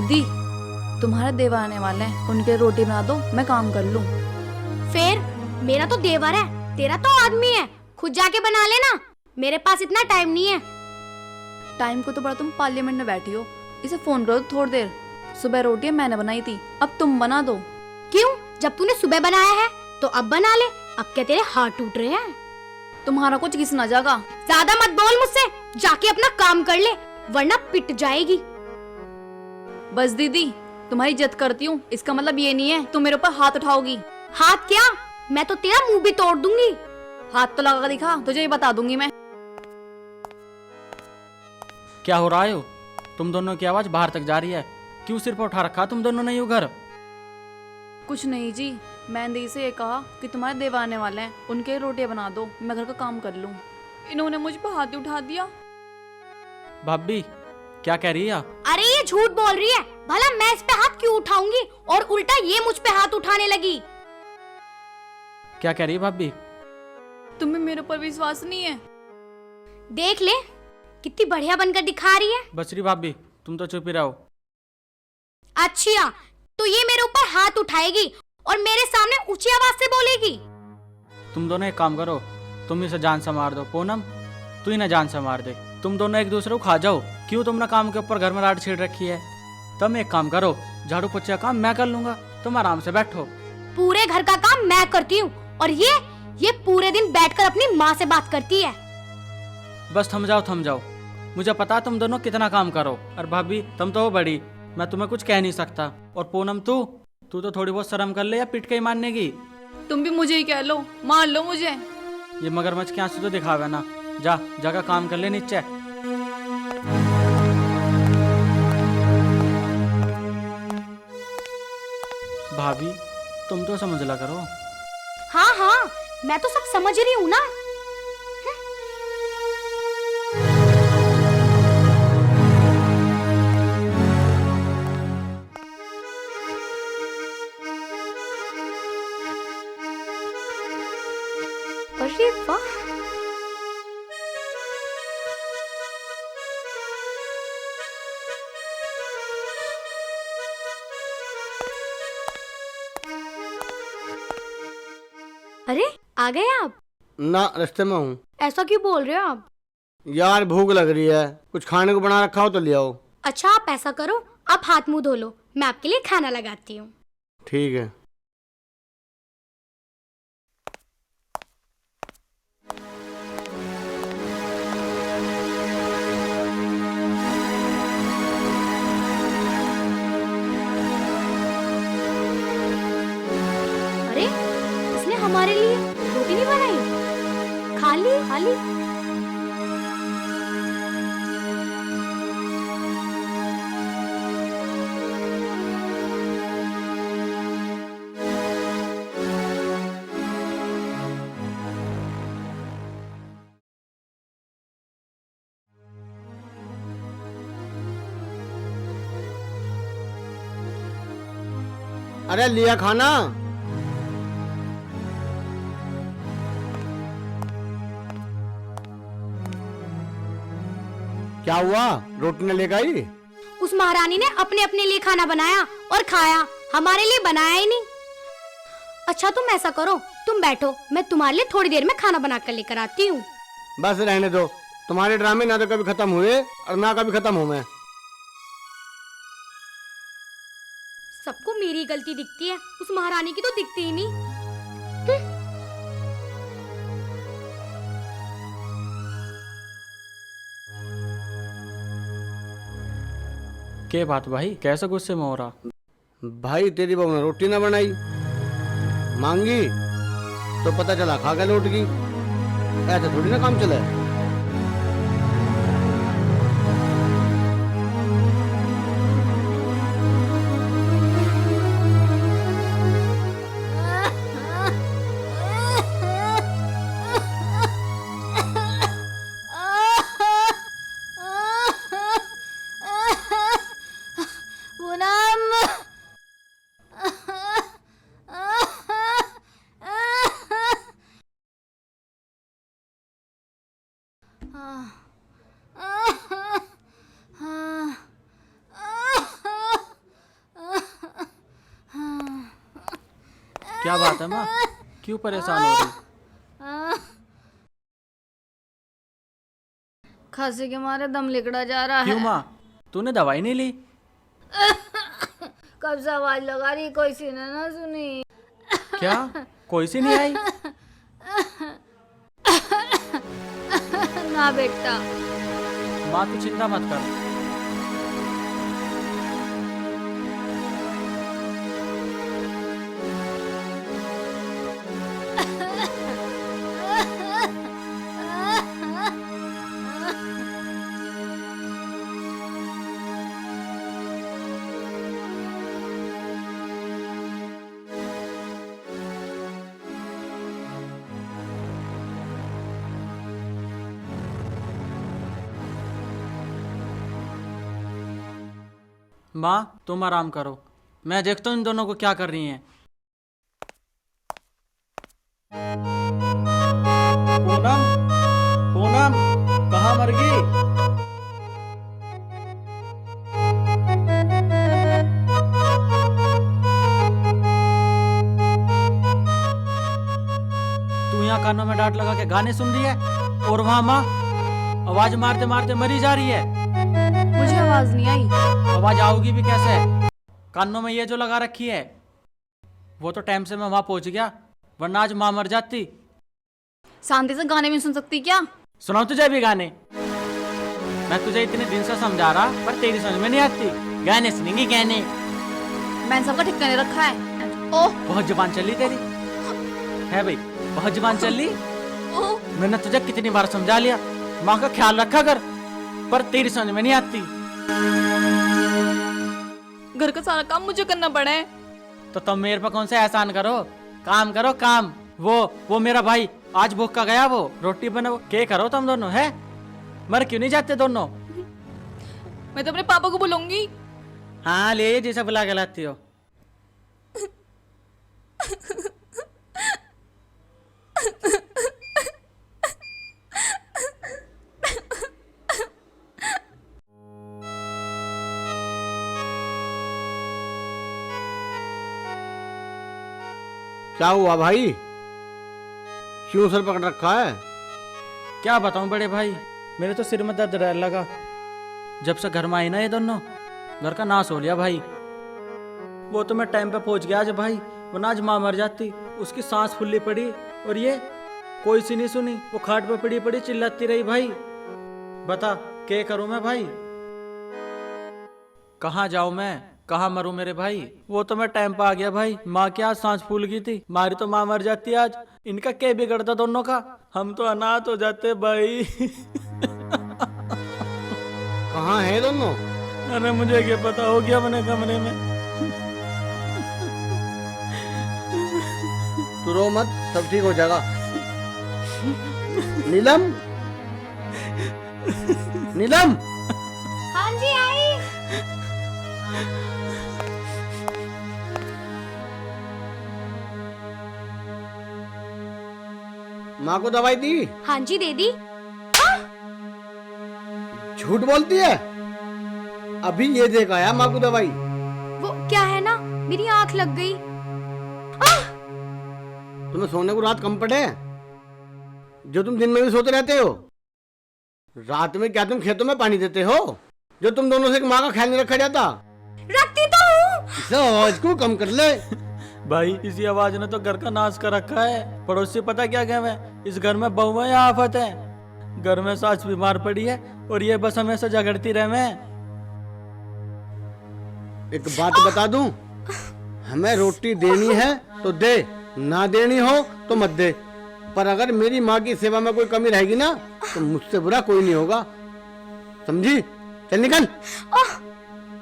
दीदी, तुम्हारे देवर आने वाले हैं, उनके लिए रोटी बना दो, मैं काम कर लूं। फिर मेरा तो देवर है, तेरा तो आदमी है, खुद जाके बना लेना, मेरे पास इतना टाइम नहीं है। टाइम को तो बड़ा तुम पार्लियामेंट में बैठी हो, इसे फोन करो थोड़ी देर। सुबह रोटियां मैंने बनाई थी, अब तुम बना दो। क्यों? जब तूने सुबह बनाया है तो अब बना ले, अब क्या तेरे हाथ टूट रहे हैं? तुम्हारा कुछ किस ना जागा। ज्यादा मत बोल मुझसे, जाके अपना काम कर ले वरना पिट जाएगी। बस दीदी, तुम्हारी इज्जत करती हूँ, इसका मतलब ये नहीं है तुम मेरे ऊपर हाथ उठाओगी। हाथ क्या, मैं तो तेरा मुंह भी तोड़ दूंगी। हाथ तो लगा दिखा, तुझे ही बता दूंगी मैं। क्या हो रहा है? तुम दोनों की आवाज बाहर तक जा रही है, क्यों सिर पर उठा रखा तुम दोनों ने यूं घर? कुछ नहीं जी, मैंने दी से ये कहा कि तुम्हारे देवर आने वाले हैं, उनके लिए रोटियां बना दो, मैं घर का काम कर लूं। इन्होंने मुझ पर हाथ ही उठा दिया। भाभी क्या कह रही है? अरे ये झूठ बोल रही है, भला मैं इस पे हाथ क्यों उठाऊंगी और उल्टा ये मुझ पे हाथ उठाने लगी। क्या कह रही है भाभी? तुम्हें मेरे ऊपर विश्वास नहीं है? देख ले कितनी बढ़िया बनकर दिखा रही है। बचरी भाभी तुम तो चुप ही रहो। अच्छा, तो ये मेरे ऊपर हाथ उठाएगी और मेरे सामने ऊंची आवाज से बोलेगी। तुम दोनों एक काम करो, तुम इसे जान से मार दो। पूनम तू ही ना जान से मार दे, तुम दोनों एक दूसरे को खा जाओ। क्यों तुमने काम के ऊपर घर में राड छेड़ रखी है? तुम एक काम करो, झाड़ू पोछे का काम मैं कर लूंगा, तुम आराम से बैठो। पूरे घर का काम मैं करती हूँ और ये पूरे दिन बैठकर अपनी माँ से बात करती है। बस थम जाओ, मुझे पता तुम दोनों कितना काम करो। और भाभी तुम तो हो बड़ी, मैं तुम्हें कुछ कह नहीं सकता। और पूनम तू तो थोड़ी बहुत शर्म कर ले, या पिट के ही मारने की। तुम भी मुझे ही कह लो, मार लो मुझे। ये मगरमच्छ के आंसू तो दिखावे ना, जाकर काम कर ले नीचे। भाभी तुम तो समझ ला करो। हाँ हाँ, मैं तो सब समझ रही हूँ ना। अरे वाह, अरे आ गए आप? ना, रास्ते में हूँ। ऐसा क्यों बोल रहे हो आप? यार भूख लग रही है, कुछ खाने को बना रखा हो तो ले आओ। अच्छा आप ऐसा करो, आप हाथ मुंह धो लो, मैं आपके लिए खाना लगाती हूँ। ठीक है। अरे इसने हमारे लिए रोटी नहीं बनाई? खाली खाली। अरे लिया खाना। क्या हुआ, रोटी ने लेकर आई? उस महारानी ने अपने अपने लिए खाना बनाया और खाया, हमारे लिए बनाया ही नहीं। अच्छा तुम ऐसा करो, तुम बैठो, मैं तुम्हारे लिए थोड़ी देर में खाना बना कर लेकर आती हूँ। बस रहने दो, तुम्हारे ड्रामे ना तो कभी खत्म हुए और ना कभी खत्म हूँ मैं। सबको मेरी गलती दिखती है, उस महारानी की तो दिखती ही नहीं। के बात भाई, कैसे गुस्से में हो रहा? भाई तेरी बहू ने रोटी ना बनाई, मांगी तो पता चला खा के लौट गई। ऐसे थोड़ी ना काम चले। क्या बात है माँ, क्यों परेशान हो रही? खांसी के मारे दम लिकड़ा जा रहा क्यों है। माँ, तूने दवाई नहीं ली? कब से आवाज लगा रही, कोई सी ने ना सुनी। क्या कोई सी नहीं आई? ना बेटा। माँ तू चिंता मत कर। माँ तुम आराम करो, मैं देखता हूँ इन दोनों को क्या कर रही हैं। पूनम, पूनम कहाँ मर गई? तू यहाँ कानों में डांट लगा के गाने सुन रही है और वहाँ माँ आवाज मारते मारते मरी जा रही है। मुझे आवाज नहीं आई। आवाज आओगी भी कैसे? कानों में ये जो लगा रखी है, वो तो टाइम से मैं वहां पहुंच गया, वरना आज माँ मर जाती। शांति से गाने भी सुन सकती क्या? सुनाओ तुझे भी गाने? मैं तुझे इतने दिन से समझा रहा, पर तेरी समझ में नहीं आती। गाने सुनेंगी गाने? मैंने सबका ठिकाने रखा है। ओह बहुत जुबान चल ली तेरी है भाई, बहुत जुबान चल ली। ओह मैंने तुझे कितनी बार समझा लिया, माँ का ख्याल रखा कर, पर तेरी समझ में नहीं आती। घर का सारा काम मुझे करना पड़ा है। तो तुम मेरे पर कौन सा एहसान करो? काम करो काम। वो मेरा भाई आज भूखा गया, वो रोटी बनाओ। क्या करो तुम दोनों है? मर क्यों नहीं जाते दोनों? मैं तो अपने पापा को बुलाऊंगी। हाँ ले जैसा बुला के लाती हो। क्या हुआ भाई, क्यों सर पकड़ रखा है? क्या बताऊं बड़े भाई, मेरे तो सिर में दर्द रहने लगा जब से घर में आई ना ये दोनों। घर का नाश हो लिया भाई। वो तो मैं टाइम पे पहुंच गया आज भाई, वरना आज माँ मर जाती। उसकी सांस फुल्ली पड़ी और ये कोई सी नहीं सुनी। वो खाट पे पड़ी पड़ी चिल्लाती रही भाई। बता क्या करूं मैं भाई? कहाँ जाऊं मैं, कहाँ मरूं मेरे भाई? वो तो मैं टाइम पे आ गया भाई। माँ की आज सांस फूल गई थी, मारी तो माँ मर जाती आज। इनका क्या बिगड़ता दोनों का? हम तो अनाथ हो जाते भाई। कहाँ है दोनों? अरे मुझे क्या पता, हो गया मैंने कमरे में। तू रो मत, सब ठीक हो जाएगा। नीलम, नीलम, हाँ जी आई। माँ को दवाई दी? हाँ जी दे दी। झूठ बोलती है। अभी ये देख आया माँ को दवाई। वो क्या है ना, मेरी आंख लग गई। तुम्हें सोने को रात कम पड़े? जो तुम दिन में भी सोते रहते हो, रात में क्या तुम खेतों में पानी देते हो? जो तुम दोनों से माँ का ख्याल नहीं रखा जाता? रखती तो हूँ। इसे आवाज को कम कर ले। भाई इसी आवाज ने तो घर का नाश कर रखा है। पड़ोसी पता क्या कह मैं, इस घर में बहू है या आफत है? घर में सास बीमार पड़ी है और ये बस हमेशा झगड़ती रहे। मैं एक बात बता दूं, हमें रोटी देनी है तो दे, ना देनी हो तो मत दे। पर अगर मेरी माँ की सेवा में कोई कमी रहेगी ना, तो मुझसे बुरा कोई नहीं होगा, समझी? चल निकल,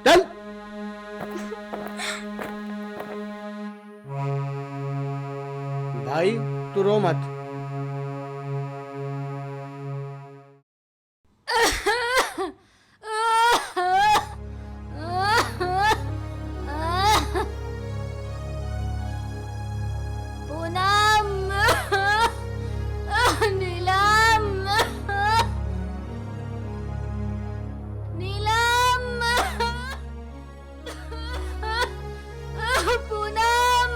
चल। भाई तू रो मत। पूनम, नीलम, नीलम, पूनम,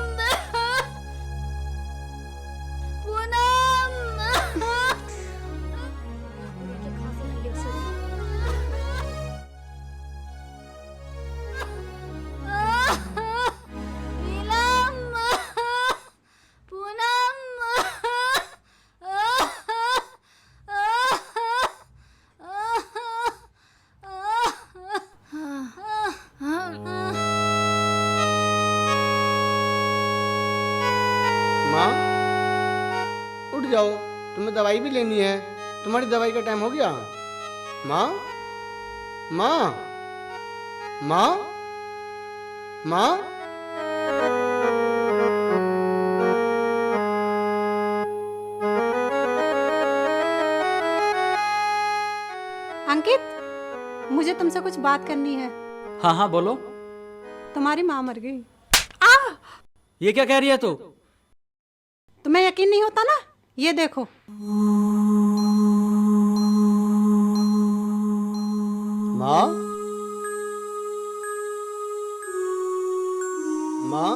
जाओ, तुम्हें दवाई भी लेनी है। तुम्हारी दवाई का टाइम हो गया। माँ, माँ, माँ, माँ। अंकित, मुझे तुमसे कुछ बात करनी है। हाँ हाँ बोलो। तुम्हारी माँ मर गई। ये क्या कह रही है तू? तुम्हें यकीन नहीं होता ना? ये देखो। माँ, माँ,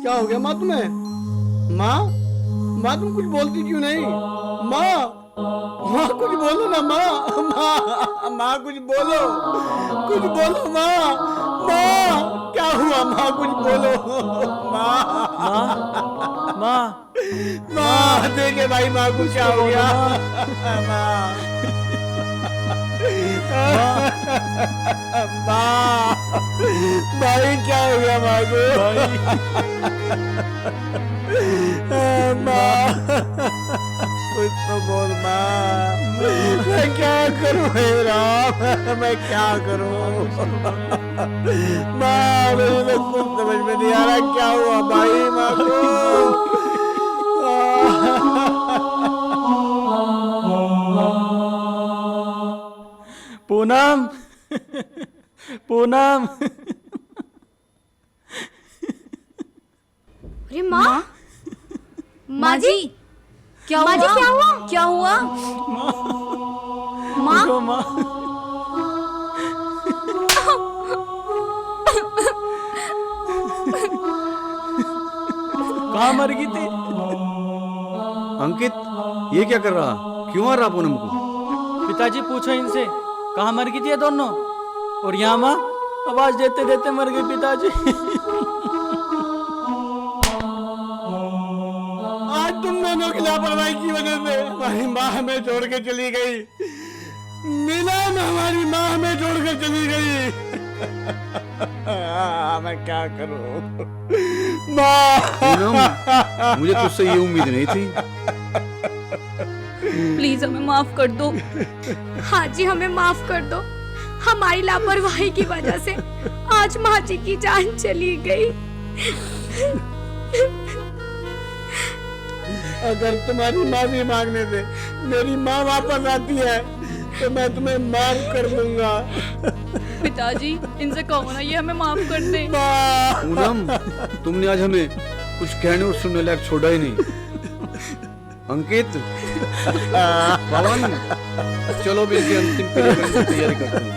क्या हो गया माँ तुम्हें? माँ, माँ तुम कुछ बोलती क्यों नहीं? माँ, माँ कुछ बोलो ना माँ। माँ, माँ कुछ बोलो, कुछ बोलो माँ। माँ, क्या हुआ माँ? कुछ बोलो माँ। माँ, माँ, माँ देखे भाई, माँ को क्या हो गया? माँ, माँ, भाई क्या हो गया माँ को? माँ, कुछ तो बोल माँ। मैं क्या करूँ हे राम, मैं क्या करूँ? माँ, मुझे तो कुछ समझ में नहीं आ रहा क्या हुआ भाई माँ को। पूनम, पूनम। अरे माँ, माँ जी, क्या माँ जी, हुआ? क्या हुआ? क्या हुआ? माँ, उठो माँ। कहाँ मर गई थी? अंकित, ये क्या कर रहा? क्यों मार रहा पूनम को? पिताजी पूछो इनसे, कहाँ मर गई थी ये दोनों? और यहाँ माँ आवाज देते देते मर गई पिताजी। आज तुम दोनों की लापरवाही की वजह से हमारी माँ हमें छोड़ के चली गई। नीलम, हमारी माँ हमें छोड़ के चली गई। मैं क्या करूं? माँ, पूनम, मुझे तुझसे ये उम्मीद नहीं थी। प्लीज हमें माफ कर दो। हाँ जी, हमें माफ कर दो। हमारी लापरवाही की वजह से आज माँ जी की जान चली गई। अगर तुम्हारी माफी मांगने से मेरी माँ वापस आती है तो मैं तुम्हें माफ कर दूंगा। पिताजी, इनसे कहो ना ये हमें माफ कर दे। माँ, पूनम, तुमने आज हमें कुछ कहने और सुनने लायक छोड़ा ही नहीं। अंकित, पवन, चलो भी इसकी अंतिम क्रिया की तैयारी करते हैं।